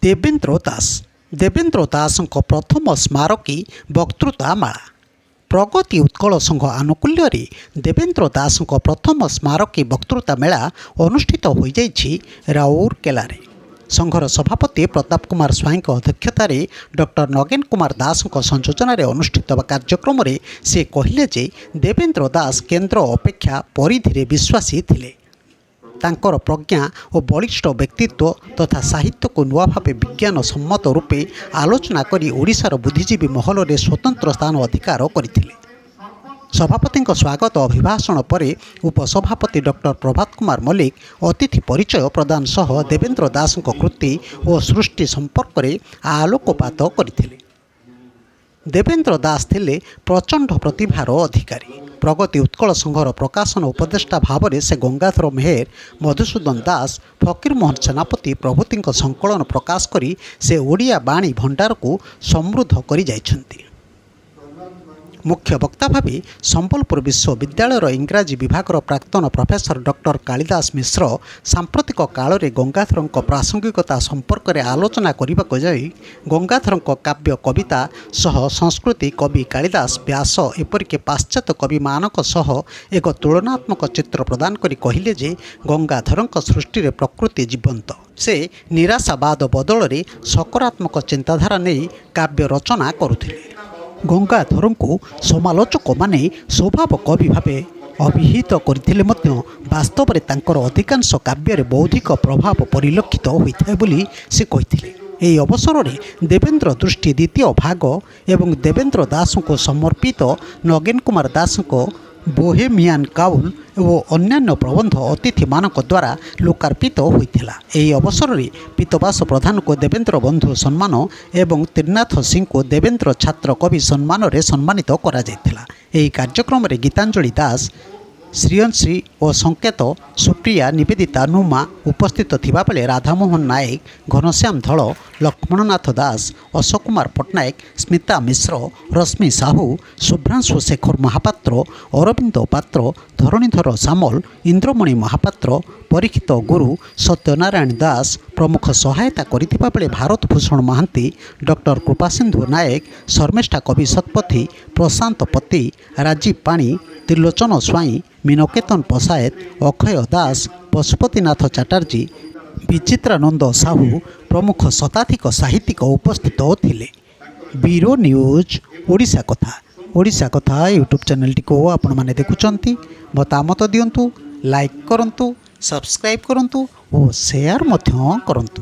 देवेन्द्र दास प्रथम स्मारकी वक्तृता माला प्रगति उत्कल संघ आनुकूल्य देवेन्द्र दास प्रथम स्मारकी वक्तृता मेला अनुष्ठित हो राउरकेला संघर सभापति प्रताप कुमार स्वाई अध्यक्षतार डॉक्टर नगेन कुमार दास संयोजन अनुष्ठित कार्यक्रम में से कहले जे देवेन्द्र दास केन्द्र अपेक्षा परिधि विश्वासी थिले। तांकर प्रज्ञा और बलिष्ठ व्यक्तित्व तथा साहित्य को नुआ भाव विज्ञान सम्मत रूपे आलोचना करी ओडिशार बुद्धिजीवी महल में स्वतंत्र स्थान अधिकार करथिले। सभापति स्वागत अभिभाषण पर उपसभापति डॉक्टर प्रभात कुमार मल्लिक अतिथि परिचय प्रदान सह देवेन्द्र दास कृति और सृष्टि संपर्क में आलोकपात करथिले। देवेन्द्र दास थिले प्रचंड प्रतिभार अधिकारी। प्रगति उत्कल संघर प्रकाशन उपदेष्टा भाव में से गंगाधर मेहर, मधुसूदन दास, फकीर मोहन सेनापति प्रभृति संकलन प्रकाश करी से ओडिया बाणी भंडार को समृद्ध करी जाइछन्ति। मुख्य वक्ता भावी संबलपुर विश्वविद्यालय इंग्राजी विभाग प्राक्तन प्रोफेसर डॉक्टर कालिदास मिश्र सांप्रतिक काल में गंगाधर प्रासंगिकता संपर्क में आलोचना करने जाई गंगाधर काव्य कविता सह संस्कृति कवि कालिदास व्यास एपरिक पाश्चात्य कवि मानक सह एक तुलनात्मक चित्र प्रदान करी कहले जे गंगाधर सृष्टि प्रकृति जीवंत। से निराशावाद बदल में सकारात्मक चिंताधारा नहीं काव्य रचना करुथिले। गंगाधर को समालोचक माने स्वभाव कवि भावे अभिहित करथिले मध्य वास्तव में तांकर अधिकांश काव्य बौद्धिक प्रभाव परिलक्षित होइथाय बोली से कहिथिले। एही अवसर में देवेन्द्र दृष्टि द्वितीय भाग एवं देवेन्द्र दास को समर्पित नगेन कुमार दास को बोहेमियान काउल और अन्यान्य प्रबंध अतिथि मानक द्वारा लोकार्पित होइथिला। एही अवसर में पीतवास प्रधान को देवेन्द्र बंधु सम्मान एवं त्रिनाथ सिंह को देवेन्द्र छात्र कवि सम्मान रे सम्मानित करा जायथिला। एही कार्यक्रम में गीतांजलि दास, श्रीयंश्री और संकेत, सुप्रिया, निवेदिता, नुमा उपस्थित थिबा बेले राधामोहन नायक, घनश्याम धल, लक्ष्मणनाथ दास, अशोक कुमार पट्टनायक, स्मिता मिश्र, रश्मि साहू, शुभ्रांशु शेखर महापात्र, अरविंद पात्र, धरणीधर सामल, इंद्रमणि महापात्र, परीक्षित गुरु, सत्यनारायण दास प्रमुख सहायता करिथिबा बेले भारत भूषण महांती, डॉक्टर कृपासिंधु नायक, शर्मिष्ठा कवि शतपथी, प्रशांत पति, राजीव पाणी, त्रिलोचन स्वाई, मीनकेतन पसायत, अक्षय दास, पशुपतिनाथ चटर्जी, विचित्रानंद साहू प्रमुख शताधिक साहित्यिक उपस्थित थिले। ब्यूरो न्यूज ओडिशा कथा यूट्यूब चैनल को आपण माने देखुचंती। मतामत दियंतु, लाइक करंतु, सब्सक्राइब करंतु और शेयर मध्य करंतु।